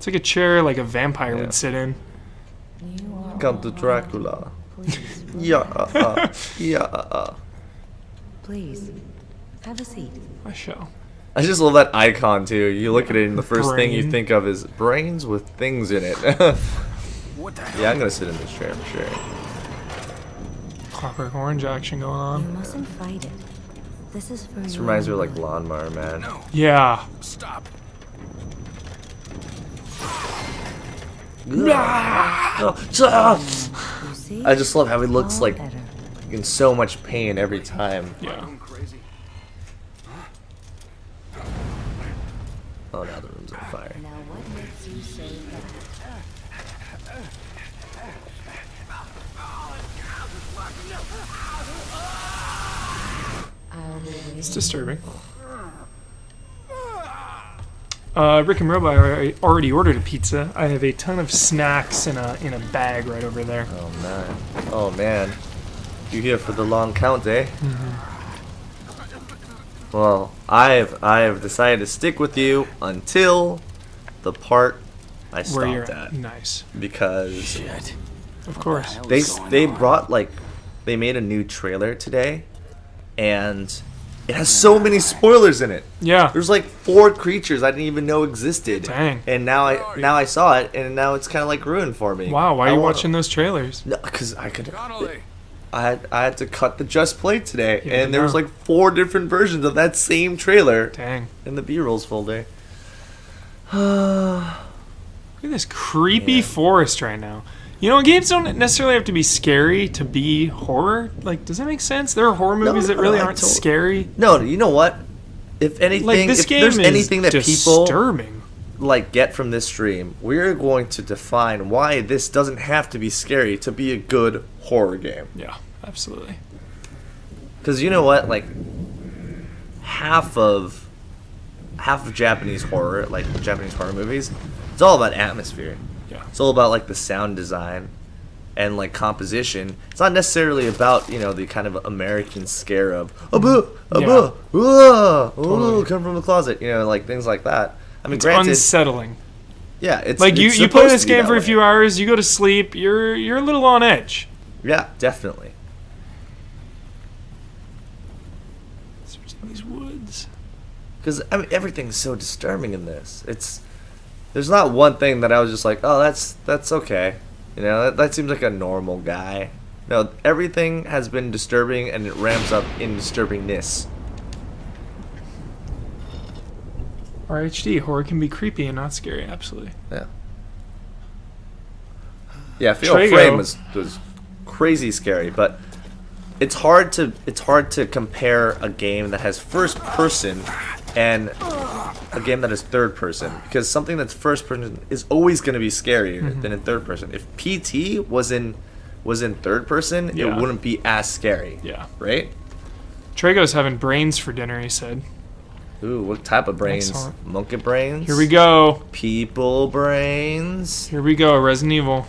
It's like a chair like a vampire would sit in. Count to Dracula. Please. Yeah. Please. Have a seat. I shall. I just love that icon too. You look at it and the first thing you Brain. think of is brains with things in it. What the hell? Yeah, I'm gonna sit in this chair for sure. Clockwork Orange action going You on. mustn't fight it. This is for This your reminds me of own like good. Lawnmower Man. No, Yeah. stop. You see? I just love how he looks All like better. in so much pain every time. Yeah. Going crazy. Oh, now the room's on fire. Now what makes you say that? I'll be waiting. It's disturbing. Rick and Robo, I already ordered a pizza. I have a ton of snacks in a bag right over there. Oh man. Oh man. You here for the long count, eh? Well, I've decided to stick with you until the part I Where you're stopped at. at Nice. because Shit. Of course. What the hell they is going they on? brought like they made a new trailer today, and it has so many spoilers in it. Yeah. There's like 4 creatures I didn't even know existed. Dang. And now I saw it, and now it's kind of like ruined for me. Wow, why I are you wanna- watching those trailers? No, because I could. Connolly. I had to cut the Just Play today, Yeah, and there was no. like 4 different versions of that same trailer Dang. in the B-rolls folder. Look at this creepy Yeah. forest right now. You know, games don't necessarily have to be scary to be horror. Like, does that make sense? There are horror movies that really I aren't don't- scary. No, you know what? If anything, Like, this if game there's is anything that people disturbing. like get from this stream, we're going to define why this doesn't have to be scary to be a good horror game. Yeah, absolutely. Because you know what, like half of Japanese horror, like Japanese horror movies, it's all about atmosphere. Yeah. It's all about like the sound design and like composition. It's not necessarily about, you know, the kind of American scare of Totally. come from the closet, you know, like things like that. I mean, It's granted, unsettling. yeah, it's Like, it's you play supposed this to be game that for a way. few hours, you go to sleep, you're a little on edge. Yeah, definitely. Searching these woods. Because I mean, everything's so disturbing in this. There's not one thing that I was just like, oh, that's okay. You know, that seems like a normal guy. No, everything has been disturbing, and it ramps up in disturbingness. RHD, horror can be creepy and not scary, absolutely. Yeah. Yeah, Fatal Trago. Frame was crazy scary, but it's hard to compare a game that has first person and a game that is third person, because something that's first person is always going to be scarier than in third person. If PT was in third person, Yeah. it wouldn't be as scary. Yeah. Right? Trago's having brains for dinner, he said. Ooh, what type of brains? Excellent. Monkey brains? Here we go. People brains? Here we go, Resident Evil.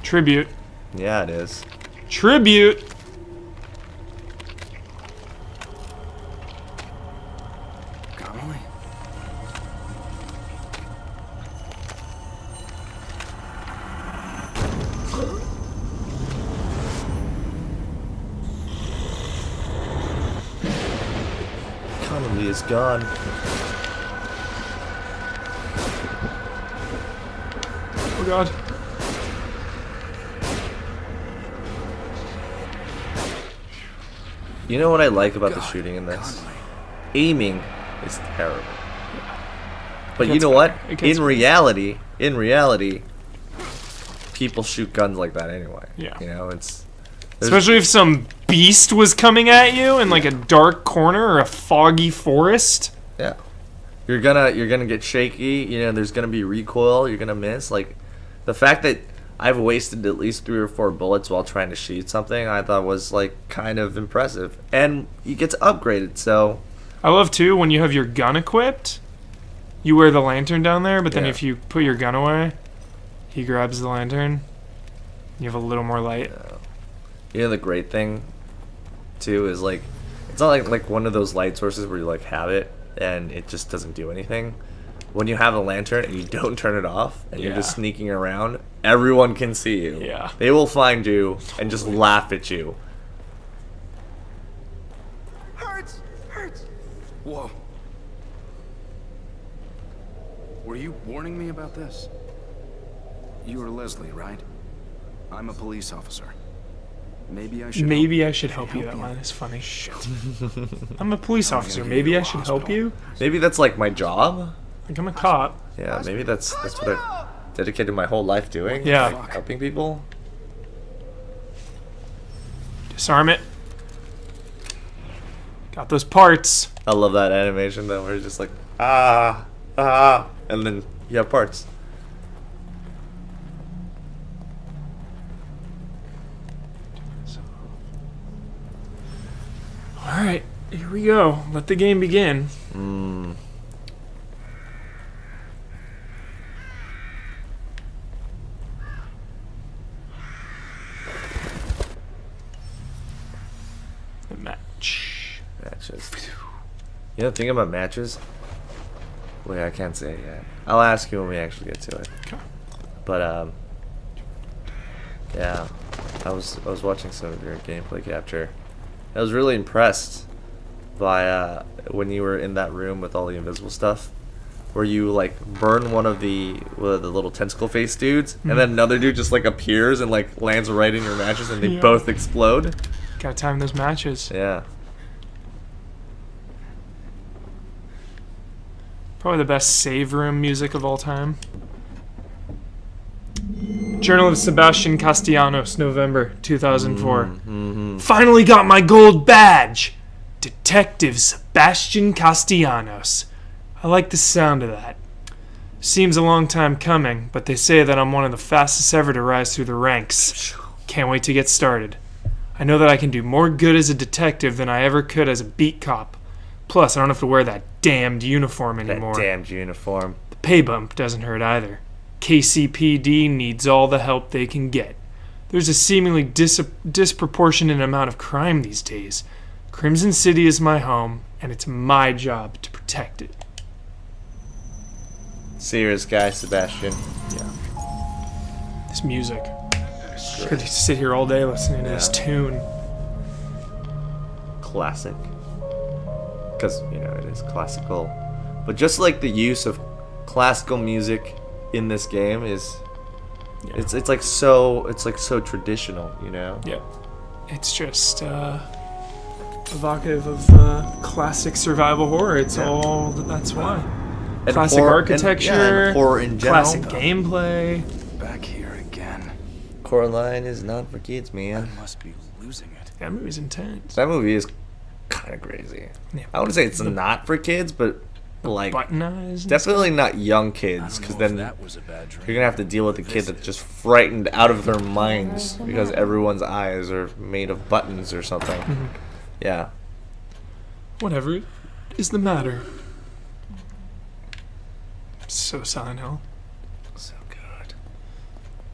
Tribute. Yeah, it is. Tribute! Connolly. Connolly is gone. Oh god. You know what I like about the God, shooting in this? Connolly. Aiming is terrible. But you gets know better. what? It gets In reality, people shoot guns like that anyway. Yeah. You know, there's- Especially if some beast was coming at you in like a dark corner or a foggy forest. yeah. You're gonna get shaky. You know, there's gonna be recoil. You're gonna miss. Like, the fact that I've wasted at least 3 or 4 bullets while trying to shoot something, I thought was like kind of impressive. And you get to upgrade it. So I love too when you have your gun equipped, you wear the lantern down there, but then Yeah. if you put your gun away, he grabs the lantern. You have a little more light. you know the great thing too is like it's not like one of those light sources where you like have it and it just doesn't do anything. when you have a lantern and you don't turn it off and you're just Yeah. sneaking around, everyone can see you. Yeah. They will find you and just laugh at you. Hurts! Hurts! Whoa. Were you warning me about this? You are Leslie, right? I'm a police officer. Maybe I should Maybe I should help you. That line is funny. Shit. I'm a police officer. Maybe I should help you. Maybe that's like my job. Like I'm a cop. Yeah, maybe that's what I've dedicated my whole life doing. Yeah. Like, helping people. Disarm it. Got those parts. I love that animation though, where it's just like and then you have parts. All right, here we go. Let the game begin. The match. Matches. You know the thing about matches? Wait, I can't say it yet. I'll ask you when we actually get to it. Okay. But yeah, I was watching some of your gameplay capture. I was really impressed by when you were in that room with all the invisible stuff, where you like burn one of the little tentacle face dudes, and then another dude just like appears and like lands right in your matches, and they Yeah. both explode. Gotta time those matches. Yeah. Probably the best save room music of all time. Journal of Sebastian Castellanos, November 2004. Finally got my gold badge! Detective Sebastian Castellanos. I like the sound of that. Seems a long time coming, but they say that I'm one of the fastest ever to rise through the ranks. Can't wait to get started. I know that I can do more good as a detective than I ever could as a beat cop. Plus, I don't have to wear that damned uniform That anymore. damned uniform. The pay bump doesn't hurt either. KCPD needs all the help they can get. There's a seemingly disproportionate amount of crime these days. Crimson City is my home, and it's my job to protect it. Serious guy, Sebastian. This music. Could sit here all day listening to this tune. Classic. Because, you know, it is classical. But just like the use of classical music in this game is it's like so traditional, you know? Yep. It's just evocative of classic survival horror. It's all that's why. And Classic horror- architecture, and horror in general. classic gameplay. Back here again. Coraline is not for kids, man. I must be losing it. That movie's intense. That movie is kind of crazy. Yeah. I wouldn't say it's not for kids, but like Button eyes. and definitely not young I kids, don't because know if then that was a bad dream. you're gonna have to deal with a kid that's just frightened out of their minds because everyone's eyes are made of buttons or something. Yeah. Whatever is the matter? So Silent Hill. So good.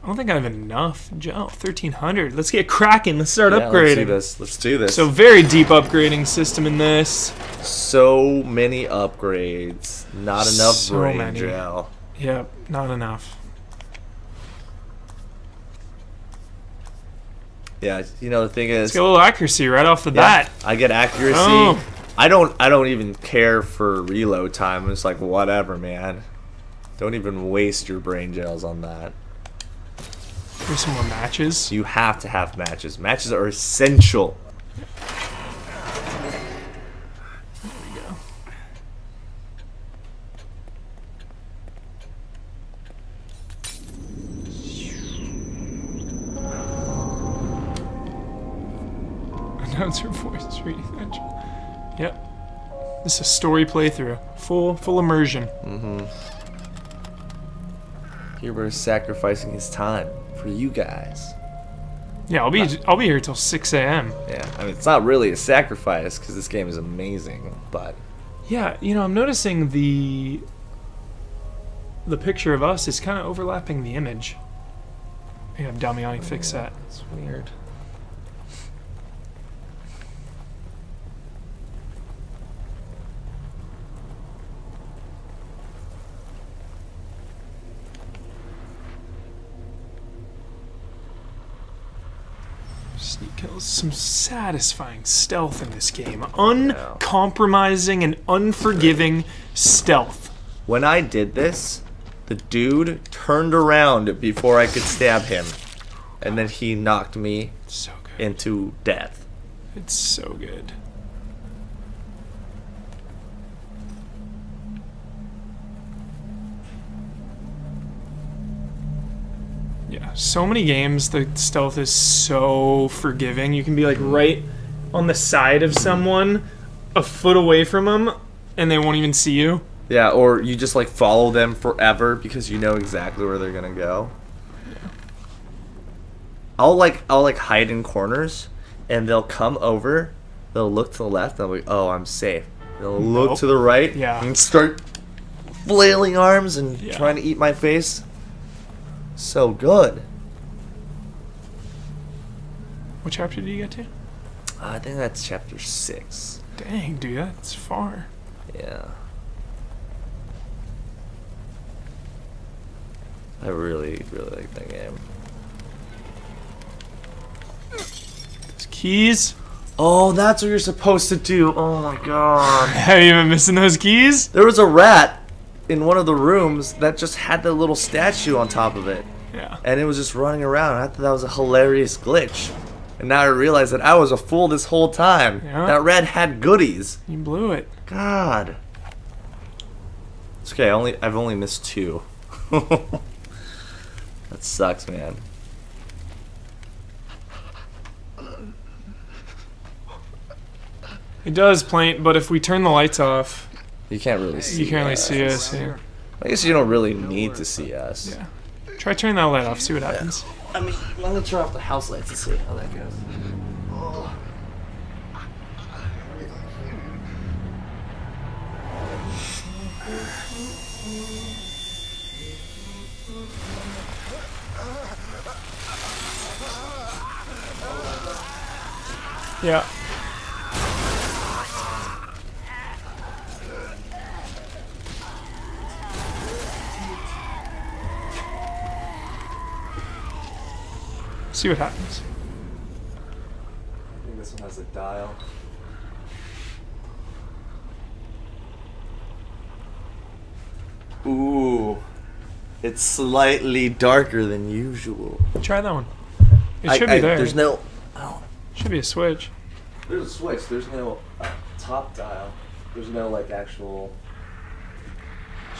I don't think I have enough. Oh, 1300. Let's get cracking. Let's start Yeah, upgrading. Let's do this. So very deep upgrading system in this. So many upgrades. Not enough So brain many. gel. Yep, not enough. Yeah, you know the thing is, Let's get a little accuracy right off the yeah, bat. I get accuracy. Oh. I don't even care for reload time. It's like whatever, man. Don't even waste your brain gels on that. Here's some more matches. You have to have matches. Matches are essential. Announcer voice reading that. Yep. This is a story playthrough. Full immersion. Huber is sacrificing his time for you guys. Yeah, I'll be here till 6 a.m. Yeah, I mean it's not really a sacrifice because this game is amazing, but Yeah, you know, I'm noticing the picture of us is kind of overlapping the image. I gotta have Damiani fix that. it's weird. kills. Some satisfying stealth in this game. Uncompromising and unforgiving stealth. When I did this, the dude turned around before I could stab him. And then he knocked me So good. into death. It's so good. Yeah, so many games, the stealth is so forgiving. You can be like right on the side of someone, a foot away from them, and they won't even see you. Yeah, or you just like follow them forever because you know exactly where they're gonna go. Yeah. I'll like hide in corners, and they'll come over. They'll look to the left. And they'll be, oh, I'm safe. They'll look Nope. to the right. Yeah. And start flailing arms and Yeah. trying to eat my face. So good. What chapter did you get to? I think that's chapter 6. Dang, dude, that's far. Yeah. I really, really like that game. Those keys. Oh, that's what you're supposed to do. Oh my god. Have you been missing those keys? There was a rat in one of the rooms that just had the little statue on top of it. Yeah. And it was just running around. I thought that was a hilarious glitch. And now I realize that I was a fool this whole time. Yeah. That rat had goodies. You blew it. God. It's okay, I've only missed 2. That sucks, man. It does plaint, but if we turn the lights off, You can't really see you can't really us. see us. Yeah. I guess you don't really need to see us. Yeah. Try turning that light off, see what happens. I mean, let me turn off the house lights to see how that goes. Oh. Yeah. See what happens. I think this one has a dial. Ooh. It's slightly darker than usual. Try that one. It should be there. There's no... Should be a switch. There's a switch. There's no top dial. There's no, like, actual...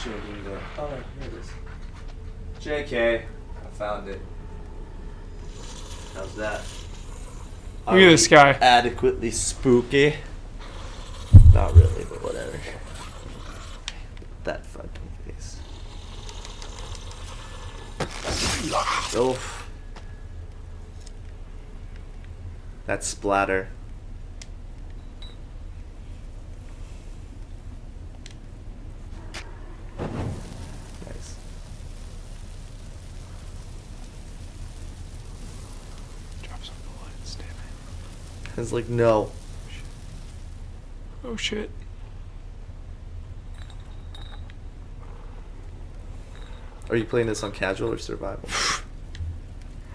changing the... Oh, here it is. JK. I found it. How's that? Look at this guy. Adequately spooky. Not really, but whatever. That fucking face. Oof. That splatter. Nice. Drops on the lights, damn it. It's like, no. Oh shit. Are you playing this on casual or survival? What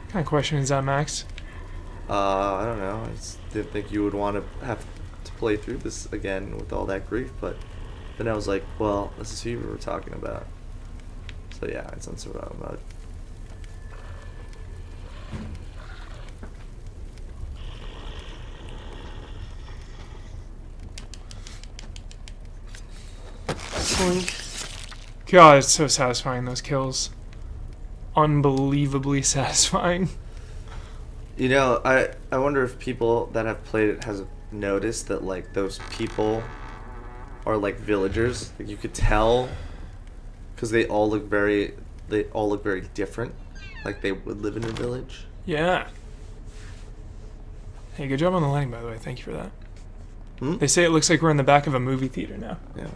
kind of question is that, Max? I don't know. I just didn't think you would want to have to play through this again with all that grief, but then I was like, well, this is who we were talking about. So yeah, it's on survival mode. God, it's so satisfying, those kills. Unbelievably satisfying. You know, I wonder if people that have played it has noticed that like those people are like villagers. Like you could tell because they all look very different. Like they would live in a village. Yeah. Hey, good job on the lighting, by the way. Thank you for that. Hmm? They say it looks like we're in the back of a movie theater now. Yeah.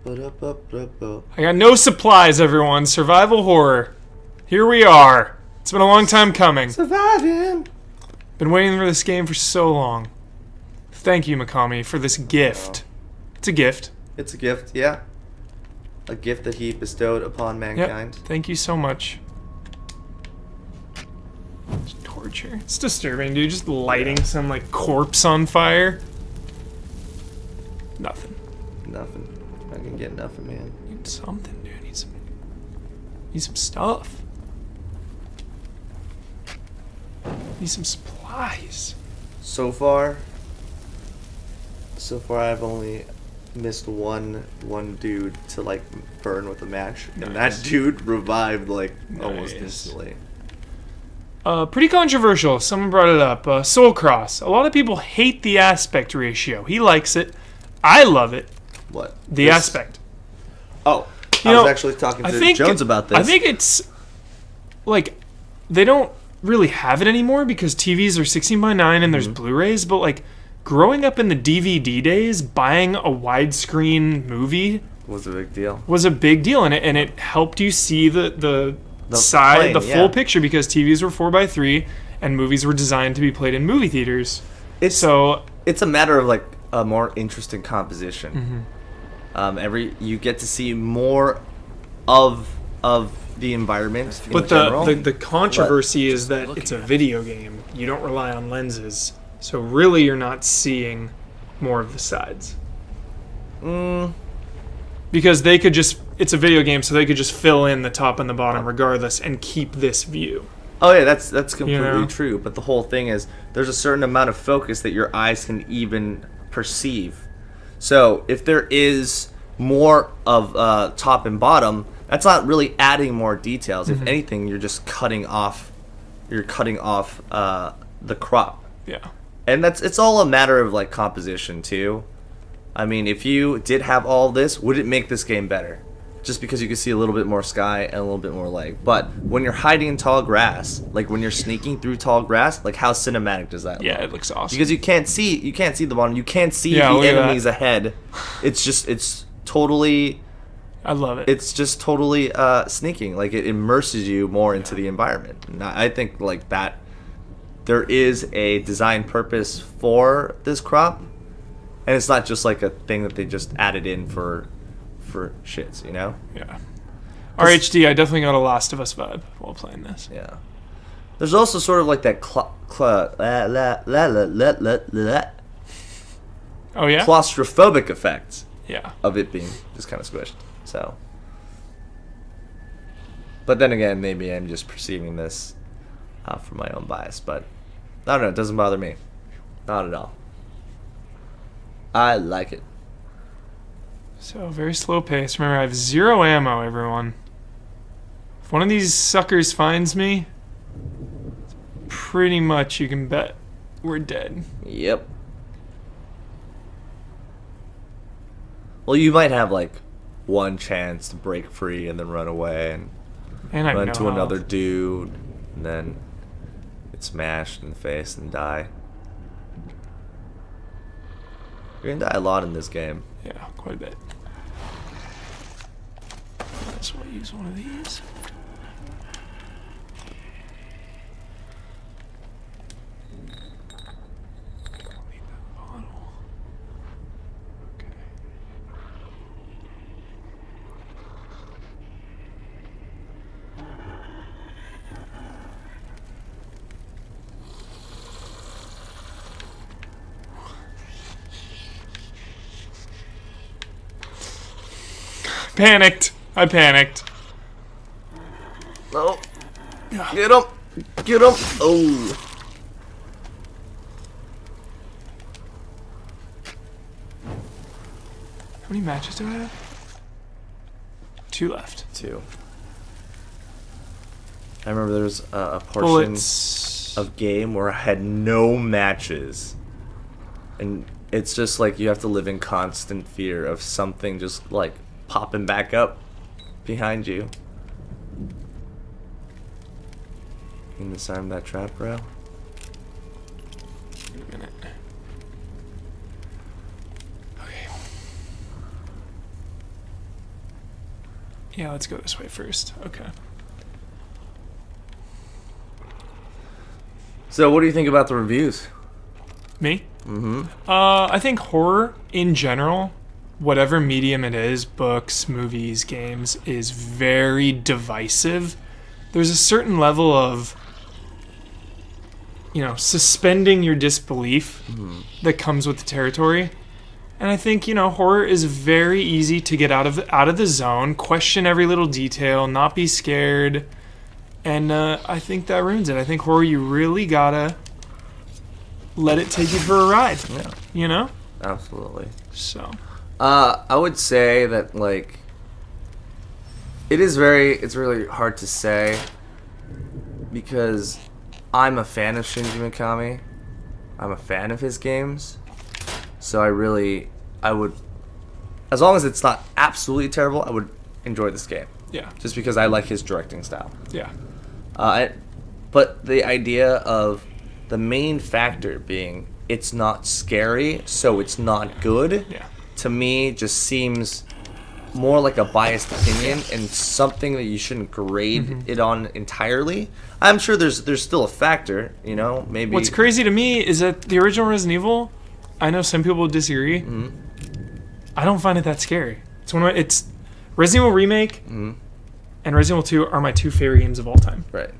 Ba-da-ba-ba-ba. I got no supplies, everyone. Survival horror. Here we are. It's been a long time coming. Surviving. Been waiting for this game for so long. Thank you, Mikami, for this gift. It's a gift. It's a gift, yeah. A gift that he bestowed upon Yep. mankind. Thank you so much. temperature. It's disturbing, dude. Just lighting some like corpse on fire. Nothing. Nothing. I can get nothing, man. Need something, dude. Need some stuff. Need some supplies. So far, I've only missed one dude to like burn with a match, and that dude revived like almost instantly. Pretty controversial. Someone brought it up. Soul Cross. A lot of people hate the aspect ratio. He likes it. I love it. What? The aspect. Oh, You I know, was actually talking to Jones about this. I think it's like they don't really have it anymore because TVs are 16:9 and there's Blu-rays, but like growing up in the DVD days, buying a widescreen movie was a big deal. And it helped you see the side, plane, the full picture, because TVs were 4:3 and movies were designed to be played in movie theaters. It's a matter of like a more interesting composition. You get to see more of the environment. But the controversy is that it's a video game. You don't rely on lenses, so really you're not seeing more of the sides. Because they could just, it's a video game, so they could just fill in the top and the bottom regardless and keep this view. Oh yeah, that's completely true. But the whole thing is, there's a certain amount of focus that your eyes can even perceive. So if there is more of top and bottom, that's not really adding more details. If anything, you're just cutting off. You're cutting off the crop. Yeah. And it's all a matter of like composition too. I mean, if you did have all this, would it make this game better? Just because you could see a little bit more sky and a little bit more light. But when you're hiding in tall grass, like when you're sneaking through tall grass, like how cinematic does that look? Yeah, it looks awesome. Because you can't see the bottom. You can't see the enemies ahead. It's totally. I love it. It's just totally sneaking. Like it immerses you more into the environment. And I think like that. There is a design purpose for this crop, and it's not just like a thing that they just added in for shits, you know? Yeah. RHD, I definitely got a Last of Us vibe while playing this. Yeah. There's also sort of like that Oh yeah? claustrophobic effect Yeah. of it being just kind of squished. So, but then again, maybe I'm just perceiving this from my own bias. But I don't know. It doesn't bother me. Not at all. I like it. So, very slow pace. Remember, I have 0 ammo, everyone. If one of these suckers finds me, pretty much you can bet we're dead. Yep. Well, you might have like one chance to break free and then run away and And I run know to another dude and then get smashed in the face and die. You're gonna die a lot in this game. Yeah, quite a bit. So I'll use one of these. Don't need that bottle. Okay. Panicked. I panicked. No. Get him. Get him. Oh. How many matches do I have? 2 left. 2. I remember there was a portion Bullets. of game where I had no matches. And it's just like you have to live in constant fear of something just like popping back up behind you. You can disarm that trap, bro. Wait a minute. Okay. Yeah, let's go this way first. Okay. So, what do you think about the reviews? Me? I think horror in general, whatever medium it is, books, movies, games, is very divisive. There's a certain level of suspending your disbelief that comes with the territory. And I think, horror is very easy to get out of the zone, question every little detail, not be scared. And I think that ruins it. I think horror, you really gotta let it take you for a ride. Yeah. Absolutely. So. I would say that, like, it's really hard to say because I'm a fan of Shinji Mikami. I'm a fan of his games. So I would, as long as it's not absolutely terrible, I would enjoy this game. Yeah. Just because I like his directing style. Yeah. But the idea of the main factor being it's not scary, so it's not good, to me just seems more like a biased opinion and something that you shouldn't grade it on entirely. I'm sure there's still a factor, maybe. What's crazy to me is that the original Resident Evil, I know some people disagree. I don't find it that scary. It's Resident Evil Remake and Resident Evil 2 are my two favorite games of all time. Right.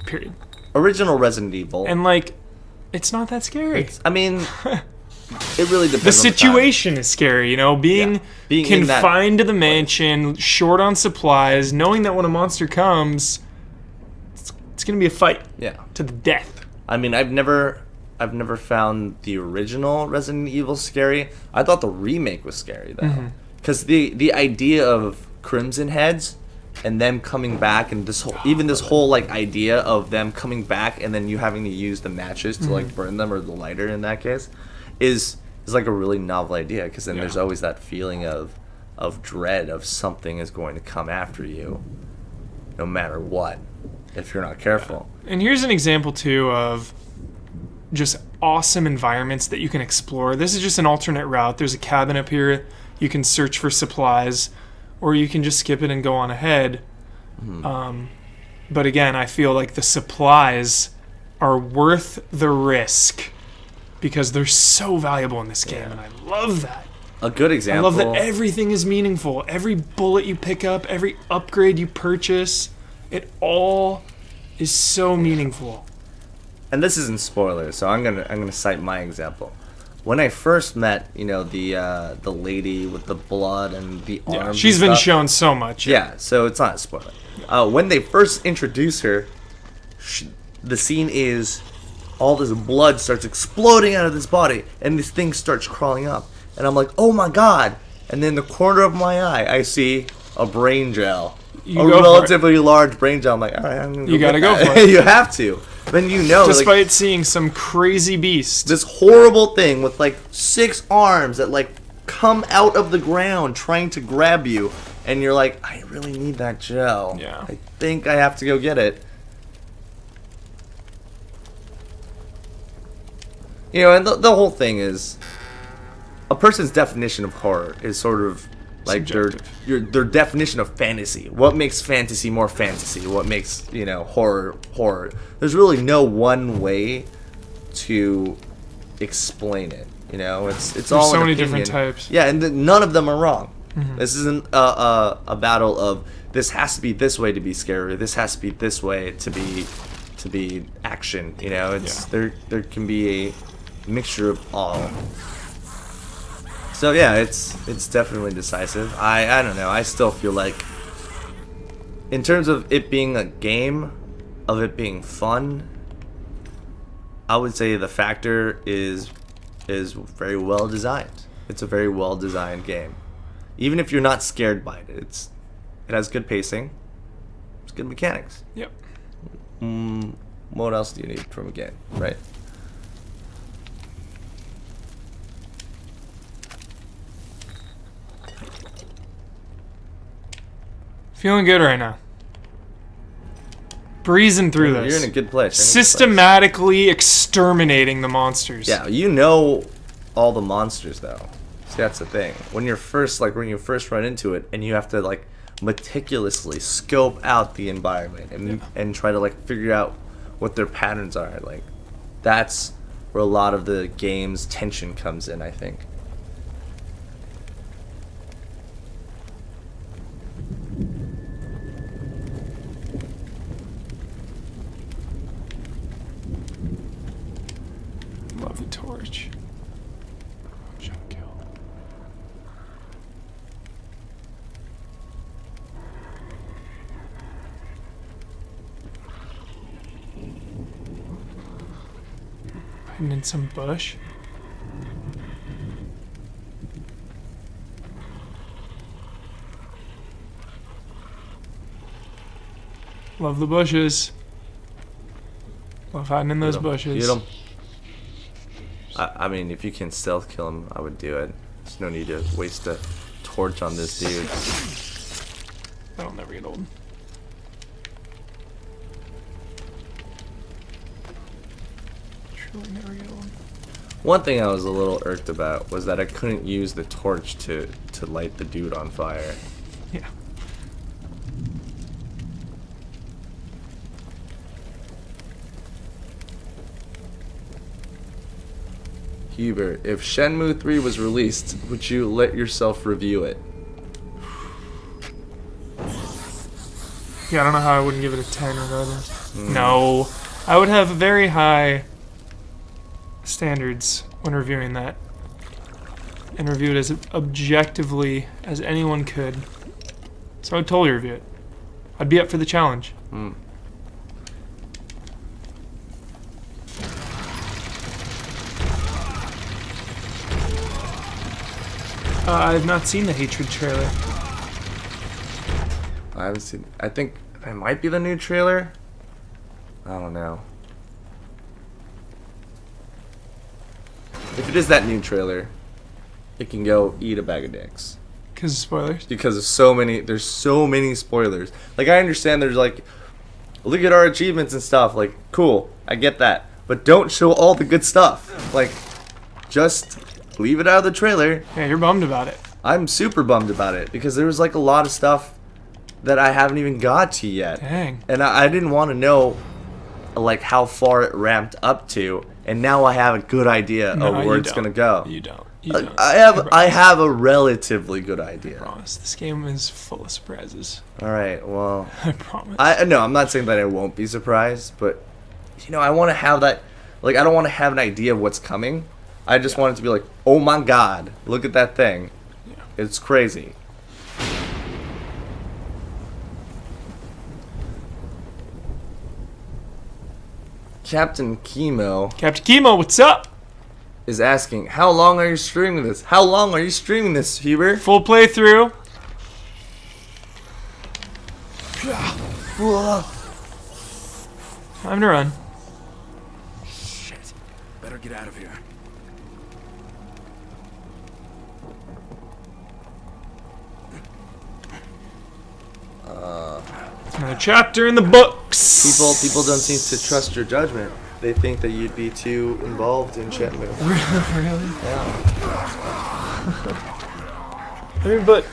Period. Original Resident Evil. And it's not that scary. It really depends. The situation is scary, being confined to the mansion, short on supplies, knowing that when a monster comes, it's gonna be a fight. Yeah. To the death. I've never found the original Resident Evil scary. I thought the remake was scary though, because the idea of Crimson Heads and them coming back, and this whole idea of them coming back and then you having to use the matches to burn them, or the lighter in that case, is like a really novel idea, because then there's always that feeling of dread of something is going to come after you, no matter what, if you're not careful. And here's an example too of just awesome environments that you can explore. This is just an alternate route. There's a cabin up here. You can search for supplies, or you can just skip it and go on ahead. But again, I feel like the supplies are worth the risk because they're so valuable in this game, and I love that. A good example. I love that everything is meaningful. Every bullet you pick up, every upgrade you purchase, it all is so meaningful. And this isn't spoilers, so I'm gonna cite my example. When I first met, the lady with the blood and the arms, she's been shown so much. Yeah, so it's not a spoiler. When they first introduce her, the scene is all this blood starts exploding out of this body, and this thing starts crawling up, and I'm like, oh my god! And then in the corner of my eye, I see a brain gel, a relatively large brain gel. I'm like, all right, I'm gonna go. You gotta go for it. You have to. Then despite seeing some crazy beast, this horrible thing with 6 arms that come out of the ground trying to grab you, and you're like, I really need that gel. Yeah. I think I have to go get it. And the whole thing is, a person's definition of horror is sort of their definition of fantasy. What makes fantasy more fantasy? What makes horror horror? There's really no one way to explain it. It's all so many opinion. different types. Yeah, and none of them are wrong. This isn't a battle of this has to be this way to be scary. This has to be this way to be action. There can be a mixture of all. So yeah, it's definitely decisive. I don't know. I still feel like, in terms of it being a game, of it being fun, I would say the factor is very well designed. It's a very well designed game. Even if you're not scared by it, it has good pacing. It's good mechanics. Yep. What else do you need from a game, right? Feeling good right now. Breezing through this. You're in a good place. Systematically exterminating the monsters. Yeah, all the monsters though. See, that's the thing. When you first run into it, and you have to meticulously scope out the environment and try to figure out what their patterns are. That's where a lot of the game's tension comes in, I think. Hidden in some bush. Love the bushes. Love hiding in those bushes. Get him. I mean, if you can stealth kill him, I would do it. There's no need to waste a torch on this dude. That'll never get old. Truly never get old. One thing I was a little irked about was that I couldn't use the torch to light the dude on fire. Yeah. Huber, if Shenmue 3 was released, would you let yourself review it? Yeah, I don't know how I wouldn't give it a 10 regardless. No. I would have very high standards when reviewing that. And review it as objectively as anyone could. So I would totally review it. I'd be up for the challenge. I've not seen the Hatred trailer. I haven't seen. I think it might be the new trailer. I don't know. If it is that new trailer, it can go eat a bag of dicks. Because of spoilers? Because of there's so many spoilers. Like, I understand there's like, look at our achievements and stuff. Like, cool, I get that. But don't show all the good stuff. Like, just leave it out of the trailer. Yeah, you're bummed about it. I'm super bummed about it because there was like a lot of stuff that I haven't even got to yet. Dang. And I didn't want to know like how far it ramped up to, and now I have a good idea of where it's gonna go. You don't. You don't. I have a relatively good I idea. promise. This game is full of surprises. All right, well, I promise. no, I'm not saying that I won't be surprised, but you know, I want to have that. Like, I don't want to have an idea of what's coming. I just want it to be like, oh my god, look at that thing. Yeah. It's crazy. Captain Chemo Captain Chemo, what's up? is asking, how long are you streaming this? How long are you streaming this, Huber? Full playthrough. Time to run. Shit. Better get out of here. Another chapter in the books. People don't seem to trust your judgment. They think that you'd be too involved in Shenmue. Really? Yeah. I mean, but